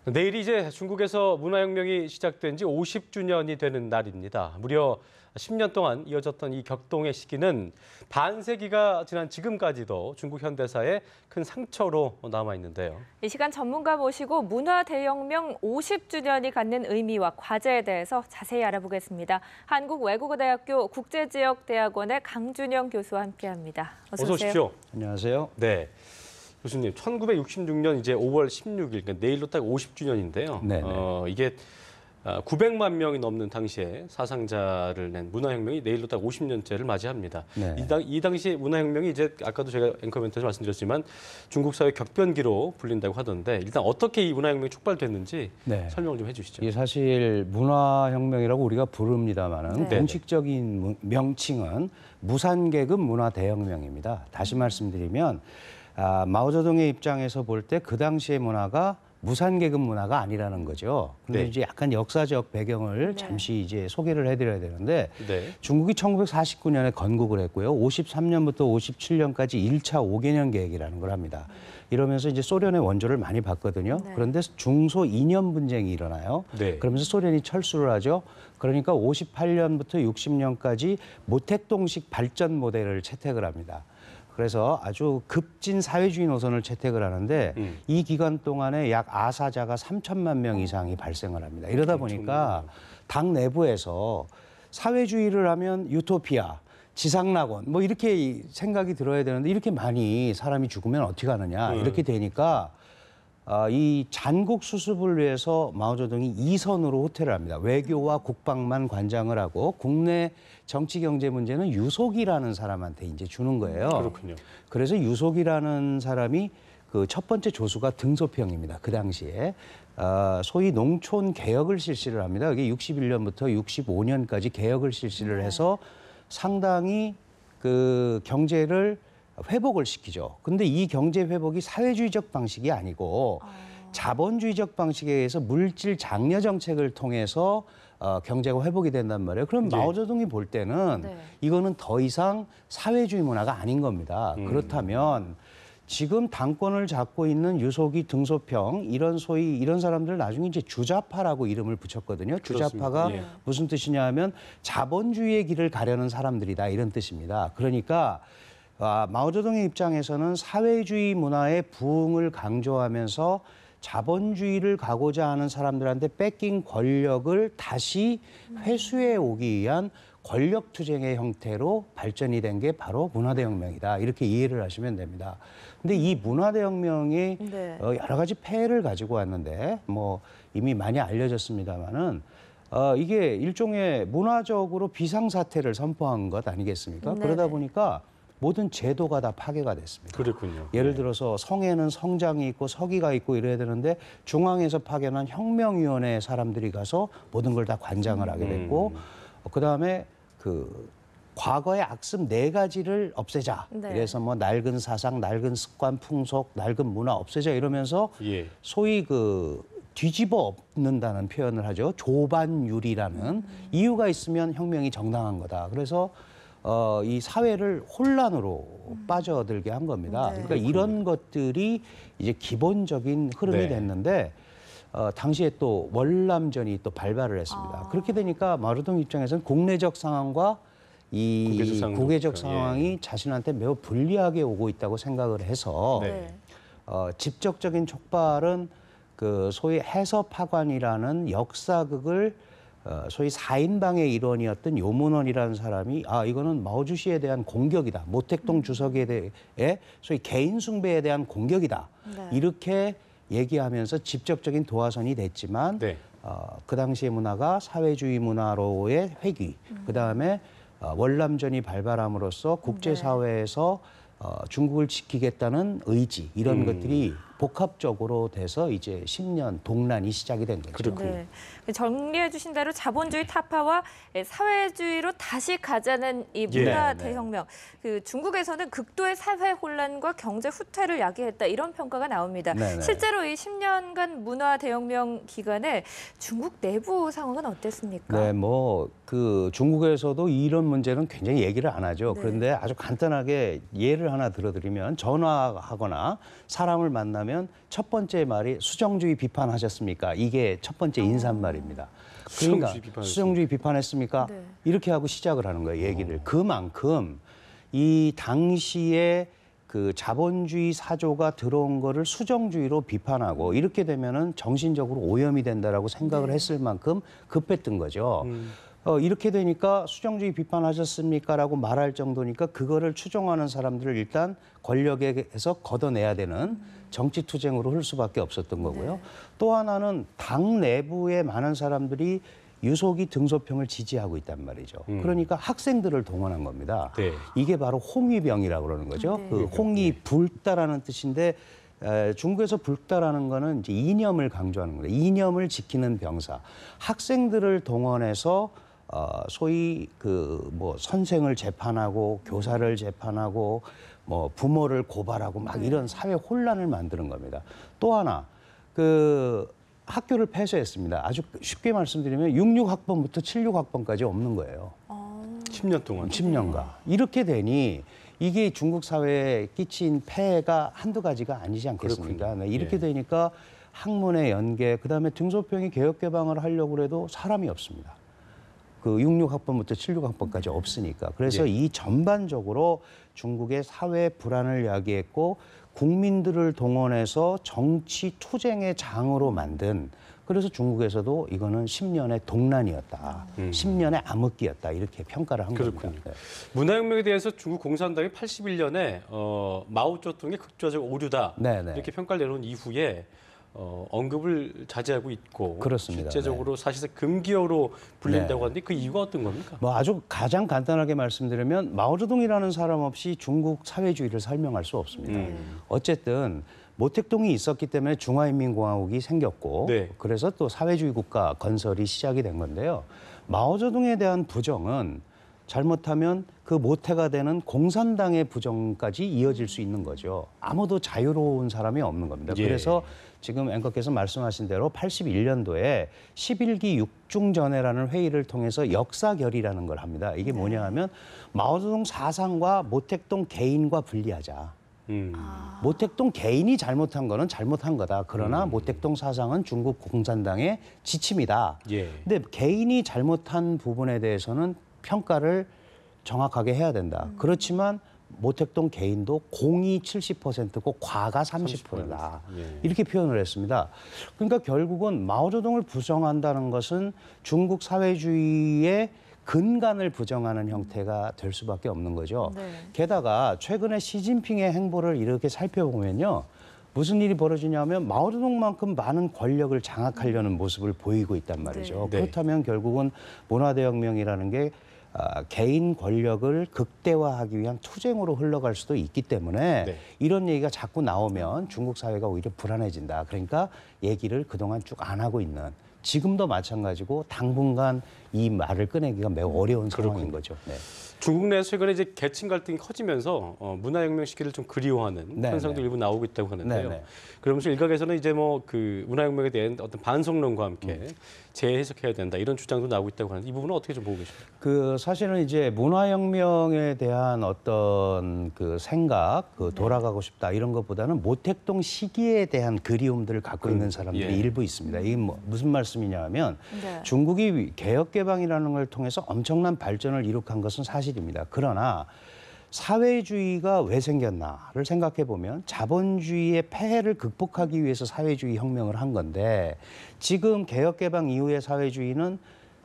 내일이 이제 중국에서 문화혁명이 시작된 지 50주년이 되는 날입니다. 무려 10년 동안 이어졌던 이 격동의 시기는 반세기가 지난 지금까지도 중국 현대사에 큰 상처로 남아있는데요. 이 시간 전문가 모시고 문화대혁명 50주년이 갖는 의미와 과제에 대해서 자세히 알아보겠습니다. 한국외국어대학교 국제지역대학원의 강준영 교수와 함께합니다. 어서 오십시오. 안녕하세요. 네. 교수님, 1966년 이제 5월 16일, 그러니까 내일로 딱 50주년인데요. 이게 900만 명이 넘는 당시에 사상자를 낸 문화혁명이 내일로 딱 50년째를 맞이합니다. 네. 이 당시 문화혁명이 이제 아까도 제가 앵커 멘트에서 말씀드렸지만 중국 사회 격변기로 불린다고 하던데 일단 어떻게 이 문화혁명이 촉발됐는지 설명을 좀 해주시죠. 이게 사실 문화혁명이라고 우리가 부릅니다만은 공식적인 명칭은 무산계급 문화대혁명입니다. 다시 말씀드리면 마오쩌둥의 입장에서 볼 때 그 당시의 문화가 무산계급 문화가 아니라는 거죠. 근데 이제 약간 역사적 배경을 잠시 이제 소개를 해드려야 되는데 중국이 1949년에 건국을 했고요. 53년부터 57년까지 1차 5개년 계획이라는 걸 합니다. 이러면서 이제 소련의 원조를 많이 받거든요. 그런데 중소 2년 분쟁이 일어나요. 그러면서 소련이 철수를 하죠. 그러니까 58년부터 60년까지 모택동식 발전 모델을 채택을 합니다. 그래서 아주 급진 사회주의 노선을 채택을 하는데 이 기간 동안에 약 아사자가 3천만 명 이상이 발생을 합니다. 이러다 보니까 당 내부에서 사회주의를 하면 유토피아, 지상낙원 뭐 이렇게 생각이 들어야 되는데 이렇게 많이 사람이 죽으면 어떻게 하느냐 이렇게 되니까 이 잔국 수습을 위해서 마오쩌둥이 2선으로 호퇴를 합니다. 외교와 국방만 관장을 하고 국내 정치 경제 문제는 유속이라는 사람한테 이제 주는 거예요. 그렇군요. 그래서 유속이라는 사람이 그 첫 번째 조수가 등소평입니다. 그 당시에 소위 농촌 개혁을 실시를 합니다. 이게 61년부터 65년까지 개혁을 실시를 해서 상당히 그 경제를 회복을 시키죠. 근데 이 경제 회복이 사회주의적 방식이 아니고 자본주의적 방식에 의해서 물질 장려 정책을 통해서 경제가 회복이 된단 말이에요. 그럼 마오쩌둥이 볼 때는 이거는 더 이상 사회주의 문화가 아닌 겁니다. 그렇다면 지금 당권을 잡고 있는 유속이, 등소평 이런 사람들 나중에 이제 주자파라고 이름을 붙였거든요. 주자파가 무슨 뜻이냐 하면 자본주의의 길을 가려는 사람들이다 이런 뜻입니다. 그러니까 마오쩌둥의 입장에서는 사회주의 문화의 부흥을 강조하면서 자본주의를 가고자 하는 사람들한테 뺏긴 권력을 다시 회수해 오기 위한 권력투쟁의 형태로 발전이 된 게 바로 문화대혁명이다. 이렇게 이해를 하시면 됩니다. 근데 이 문화대혁명이 여러 가지 폐해를 가지고 왔는데 뭐 이미 많이 알려졌습니다마는 이게 일종의 문화적으로 비상사태를 선포한 것 아니겠습니까? 그러다 보니까 모든 제도가 다 파괴가 됐습니다. 그렇군요. 예를 들어서 성에는 성장이 있고 서기가 있고 이래야 되는데 중앙에서 파견한 혁명위원회 사람들이 가서 모든 걸 다 관장을 하게 됐고 그다음에 그 과거의 악습 4가지를 없애자. 그래서 뭐 낡은 사상, 낡은 습관, 풍속, 낡은 문화 없애자 이러면서 소위 그 뒤집어 엎는다는 표현을 하죠. 조반율이라는 이유가 있으면 혁명이 정당한 거다. 그래서 이 사회를 혼란으로 빠져들게 한 겁니다. 그러니까 이런 것들이 이제 기본적인 흐름이 됐는데 당시에 또 월남전이 또 발발을 했습니다. 그렇게 되니까 마오쩌둥 입장에서는 국내적 상황과 이 국외적 상황이 자신한테 매우 불리하게 오고 있다고 생각을 해서 직접적인 촉발은 그 소위 해서파관이라는 역사극을 소위 4인방의 일원이었던 요문원이라는 사람이 이거는 마오주시에 대한 공격이다. 모택동 주석에 대해 소위 개인 숭배에 대한 공격이다. 이렇게 얘기하면서 직접적인 도화선이 됐지만 그 당시의 문화가 사회주의 문화로의 회귀, 그다음에 월남전이 발발함으로써 국제사회에서 중국을 지키겠다는 의지 이런 것들이 복합적으로 돼서 이제 10년 동란이 시작이 된 거죠. 정리해 주신 대로 자본주의 타파와 사회주의로 다시 가자는 이 문화 대혁명. 그 중국에서는 극도의 사회 혼란과 경제 후퇴를 야기했다 이런 평가가 나옵니다. 실제로 이 10년간 문화 대혁명 기간에 중국 내부 상황은 어땠습니까? 뭐 그 중국에서도 이런 문제는 굉장히 얘기를 안 하죠. 그런데 아주 간단하게 예를 하나 들어드리면 전화하거나 사람을 만나면 하면 첫 번째 말이 수정주의 비판하셨습니까? 이게 첫 번째 인사말입니다. 그러니까 수정주의 비판했습니까? 네. 이렇게 하고 시작을 하는 거예요, 얘기를. 그만큼 이 당시에 그 자본주의 사조가 들어온 거를 수정주의로 비판하고 이렇게 되면은 정신적으로 오염이 된다라고 생각을 했을 만큼 급했던 거죠. 이렇게 되니까 수정주의 비판하셨습니까라고 말할 정도니까 그거를 추종하는 사람들을 일단 권력에서 걷어내야 되는 정치 투쟁으로 흘 수밖에 없었던 거고요. 네. 또 하나는 당 내부에 많은 사람들이 유속이 등소평을 지지하고 있단 말이죠. 그러니까 학생들을 동원한 겁니다. 네. 이게 바로 홍위병이라고 그러는 거죠. 네. 그 홍이 붉다라는 뜻인데 중국에서 붉다라는 거는 이제 이념을 강조하는 거예요. 이념을 지키는 병사. 학생들을 동원해서 소위 그 뭐 선생을 재판하고 교사를 재판하고 뭐 부모를 고발하고 막 이런 사회 혼란을 만드는 겁니다. 또 하나 그 학교를 폐쇄했습니다. 아주 쉽게 말씀드리면 66학번부터 76학번까지 없는 거예요. 10년 동안. 10년간. 이렇게 되니 이게 중국 사회에 끼친 폐해가 한두 가지가 아니지 않겠습니까? 네, 이렇게 예. 되니까 학문의 연계, 그다음에 등소평이 개혁 개방을 하려고 해도 사람이 없습니다. 그 66학번부터 76학번까지 없으니까. 그래서 예. 이 전반적으로 중국의 사회 불안을 야기했고 국민들을 동원해서 정치 투쟁의 장으로 만든, 그래서 중국에서도 이거는 10년의 동란이었다. 10년의 암흑기였다. 이렇게 평가를 한 그렇군요. 겁니다. 네. 문화혁명에 대해서 중국 공산당이 81년에 마오쩌둥의 극좌적 오류다 네네. 이렇게 평가를 내놓은 이후에 언급을 자제하고 있고 그렇습니다. 실제적으로 사실상 금기어로 불린다고 네. 하는데 그 이유가 어떤 겁니까? 뭐 아주 가장 간단하게 말씀드리면 마오쩌둥이라는 사람 없이 중국 사회주의를 설명할 수 없습니다. 어쨌든 모택동이 있었기 때문에 중화인민공화국이 생겼고 네. 그래서 또 사회주의 국가 건설이 시작이 된 건데요. 마오쩌둥에 대한 부정은 잘못하면 그 모태가 되는 공산당의 부정까지 이어질 수 있는 거죠. 아무도 자유로운 사람이 없는 겁니다. 예. 그래서 지금 앵커께서 말씀하신 대로 81년도에 11기 육중전회라는 회의를 통해서 역사결의라는 걸 합니다. 이게 뭐냐 하면 마오쩌둥 사상과 모택동 개인과 분리하자. 모택동 개인이 잘못한 거는 잘못한 거다. 그러나 모택동 사상은 중국 공산당의 지침이다. 예. 근데 개인이 잘못한 부분에 대해서는 평가를 정확하게 해야 된다. 그렇지만 모택동 개인도 공이 70%고 과가 30%다. 예. 이렇게 표현을 했습니다. 그러니까 결국은 마오쩌둥을 부정한다는 것은 중국 사회주의의 근간을 부정하는 형태가 될 수밖에 없는 거죠. 네. 게다가 최근에 시진핑의 행보를 이렇게 살펴보면요. 무슨 일이 벌어지냐면 마오쩌둥만큼 많은 권력을 장악하려는 모습을 보이고 있단 말이죠. 네. 그렇다면 결국은 문화대혁명이라는 게 개인 권력을 극대화하기 위한 투쟁으로 흘러갈 수도 있기 때문에 네. 이런 얘기가 자꾸 나오면 중국 사회가 오히려 불안해진다. 그러니까 얘기를 그동안 쭉 안 하고 있는, 지금도 마찬가지고 당분간 이 말을 꺼내기가 매우 어려운 상황인 거죠. 네. 중국 내에서 최근에 이제 계층 갈등이 커지면서 문화혁명 시기를 좀 그리워하는 네, 현상도 네. 일부 나오고 있다고 하는데요. 네, 네. 그러면서 일각에서는 이제 뭐 그 문화혁명에 대한 어떤 반성론과 함께 재해석해야 된다 이런 주장도 나오고 있다고 하는데 이 부분은 어떻게 좀 보고 계십니까? 그 사실은 이제 문화혁명에 대한 어떤 그 생각, 그 돌아가고 싶다 이런 것보다는 모택동 시기에 대한 그리움들을 갖고 있는 사람들이 예. 일부 있습니다. 이게 뭐 무슨 말씀이냐 하면 네. 중국이 개혁개방이라는 걸 통해서 엄청난 발전을 이룩한 것은 사실입니다. 그러나 사회주의가 왜 생겼나를 생각해 보면 자본주의의 폐해를 극복하기 위해서 사회주의 혁명을 한 건데, 지금 개혁개방 이후의 사회주의는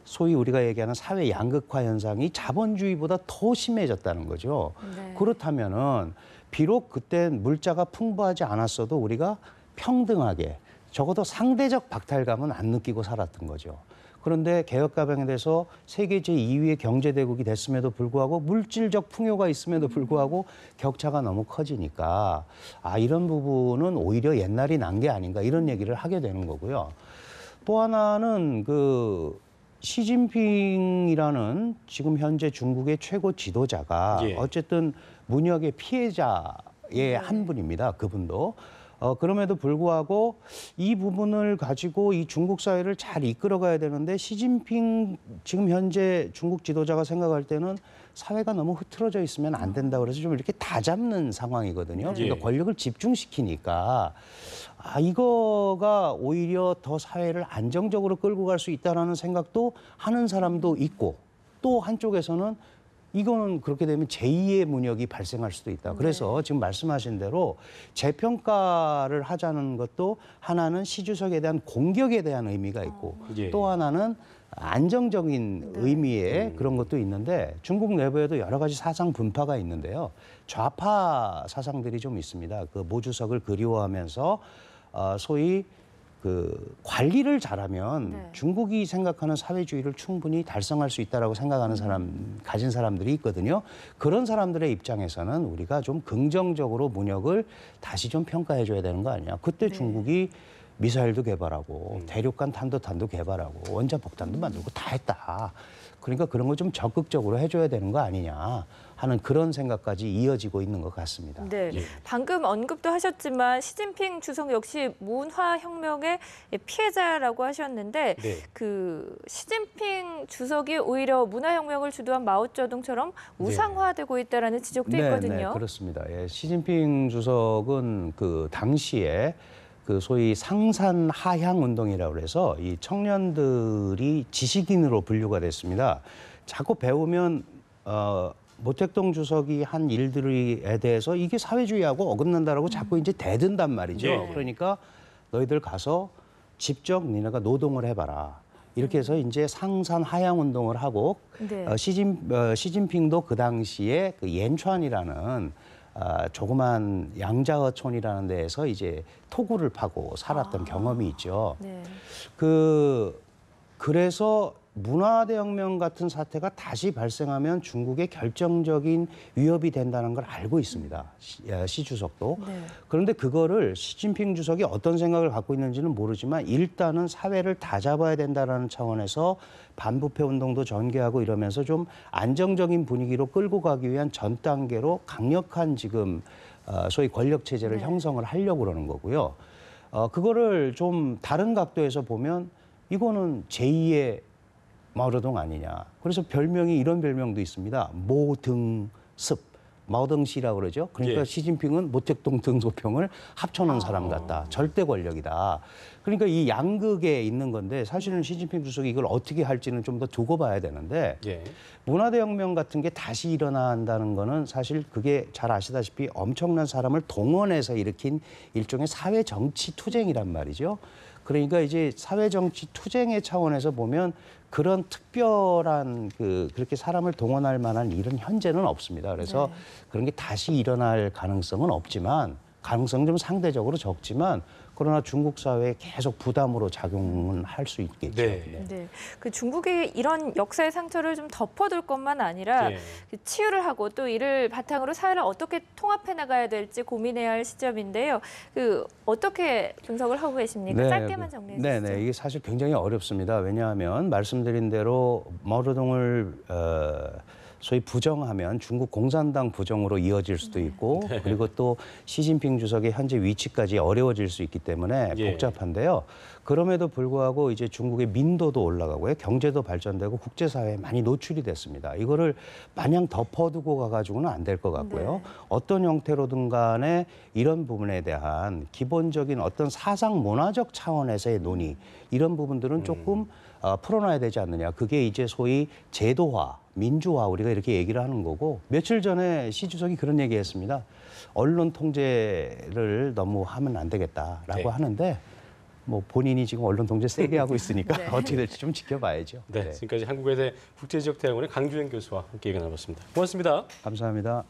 소위 우리가 얘기하는 사회 양극화 현상이 자본주의보다 더 심해졌다는 거죠. 네. 그렇다면은 비록 그때 물자가 풍부하지 않았어도 우리가 평등하게, 적어도 상대적 박탈감은 안 느끼고 살았던 거죠. 그런데 개혁개방에 대해서 세계 제2위의 경제대국이 됐음에도 불구하고 물질적 풍요가 있음에도 불구하고 격차가 너무 커지니까 이런 부분은 오히려 옛날이 난 게 아닌가 이런 얘기를 하게 되는 거고요. 또 하나는 그 시진핑이라는 지금 현재 중국의 최고 지도자가 예. 어쨌든 문혁의 피해자의 한 분입니다. 그분도. 그럼에도 불구하고 이 부분을 가지고 이 중국 사회를 잘 이끌어가야 되는데 시진핑 지금 현재 중국 지도자가 생각할 때는 사회가 너무 흐트러져 있으면 안 된다 그래서 좀 이렇게 다잡는 상황이거든요. 그러니까 예. 권력을 집중시키니까 이거가 오히려 더 사회를 안정적으로 끌고 갈 수 있다라는 생각도 하는 사람도 있고 또 한쪽에서는 이거는 그렇게 되면 제2의 문역이 발생할 수도 있다. 그래서 지금 말씀하신 대로 재평가를 하자는 것도 하나는 시 주석에 대한 공격에 대한 의미가 있고 예. 또 하나는 안정적인 의미의 그런 것도 있는데 중국 내부에도 여러 가지 사상 분파가 있는데요. 좌파 사상들이 좀 있습니다. 그 모 주석을 그리워하면서 소위 그 관리를 잘하면 네. 중국이 생각하는 사회주의를 충분히 달성할 수 있다라고 생각하는 사람 가진 사람들이 있거든요. 그런 사람들의 입장에서는 우리가 좀 긍정적으로 문역을 다시 좀 평가해 줘야 되는 거 아니냐. 그때 중국이 미사일도 개발하고 대륙간 탄도탄도 개발하고 원자폭탄도 만들고 다 했다. 그러니까 그런 거 좀 적극적으로 해줘야 되는 거 아니냐 하는 그런 생각까지 이어지고 있는 것 같습니다. 네, 방금 언급도 하셨지만 시진핑 주석 역시 문화혁명의 피해자라고 하셨는데 네. 그 시진핑 주석이 오히려 문화혁명을 주도한 마오쩌둥처럼 우상화되고 있다라는 지적도 있거든요. 네, 그렇습니다. 예, 시진핑 주석은 그 당시에 그 소위 상산 하향 운동이라고 해서 이 청년들이 지식인으로 분류가 됐습니다. 자꾸 배우면 모택동 주석이 한 일들에 대해서 이게 사회주의하고 어긋난다라고 자꾸 이제 대든단 말이죠. 네. 그러니까 너희들 가서 직접 니네가 노동을 해봐라. 이렇게 해서 이제 상산 하향 운동을 하고 네. 시진핑도 그 당시에 그 옌촨이라는 조그만 양자어촌이라는 데에서 이제 토구를 파고 살았던 경험이 있죠. 네. 그래서 문화대혁명 같은 사태가 다시 발생하면 중국에 결정적인 위협이 된다는 걸 알고 있습니다. 시 주석도. 네. 그런데 그거를 시진핑 주석이 어떤 생각을 갖고 있는지는 모르지만 일단은 사회를 다잡아야 된다는 차원에서 반부패 운동도 전개하고 이러면서 좀 안정적인 분위기로 끌고 가기 위한 전 단계로 강력한 지금 소위 권력 체제를 형성을 하려고 그러는 거고요. 그거를 좀 다른 각도에서 보면 이거는 제2의 마오쩌둥 아니냐. 그래서 별명이 이런 별명도 있습니다. 모등습, 마오덩시라고 그러죠. 그러니까 예. 시진핑은 모택동 등소평을 합쳐놓은 사람 같다. 절대 권력이다. 그러니까 이 양극에 있는 건데 사실은 시진핑 주석이 이걸 어떻게 할지는 좀 더 두고 봐야 되는데 예. 문화대혁명 같은 게 다시 일어난다는 거는 사실 그게 잘 아시다시피 엄청난 사람을 동원해서 일으킨 일종의 사회정치 투쟁이란 말이죠. 그러니까 이제 사회정치 투쟁의 차원에서 보면 그런 특별한 그렇게 사람을 동원할 만한 일은 현재는 없습니다. 그래서 그런 게 다시 일어날 가능성은 없지만 가능성은 좀 상대적으로 적지만 그러나 중국 사회에 계속 부담으로 작용은 할 수 있겠죠. 네. 네, 그 중국이 이런 역사의 상처를 좀 덮어둘 것만 아니라 예. 그 치유를 하고 또 이를 바탕으로 사회를 어떻게 통합해 나가야 될지 고민해야 할 시점인데요. 그 어떻게 분석을 하고 계십니까? 짧게만 정리해 주시죠. 네, 이게 사실 굉장히 어렵습니다. 왜냐하면 말씀드린 대로 마오쩌둥을 소위 부정하면 중국 공산당 부정으로 이어질 수도 있고 그리고 또 시진핑 주석의 현재 위치까지 어려워질 수 있기 때문에 예. 복잡한데요. 그럼에도 불구하고 이제 중국의 민도도 올라가고요. 경제도 발전되고 국제사회에 많이 노출이 됐습니다. 이거를 마냥 덮어두고 가가지고는 안 될 것 같고요. 어떤 형태로든 간에 이런 부분에 대한 기본적인 어떤 사상 문화적 차원에서의 논의 이런 부분들은 조금 풀어놔야 되지 않느냐. 그게 이제 소위 제도화, 민주화 우리가 이렇게 얘기를 하는 거고 며칠 전에 시 주석이 그런 얘기했습니다. 언론 통제를 너무 하면 안 되겠다라고 하는데 뭐 본인이 지금 언론 통제 세게 하고 있으니까 어떻게 될지 좀 지켜봐야죠. 네. 지금까지 한국외대 국제지역대학원의 강주행 교수와 함께 얘기 나눠봤습니다. 고맙습니다. 감사합니다.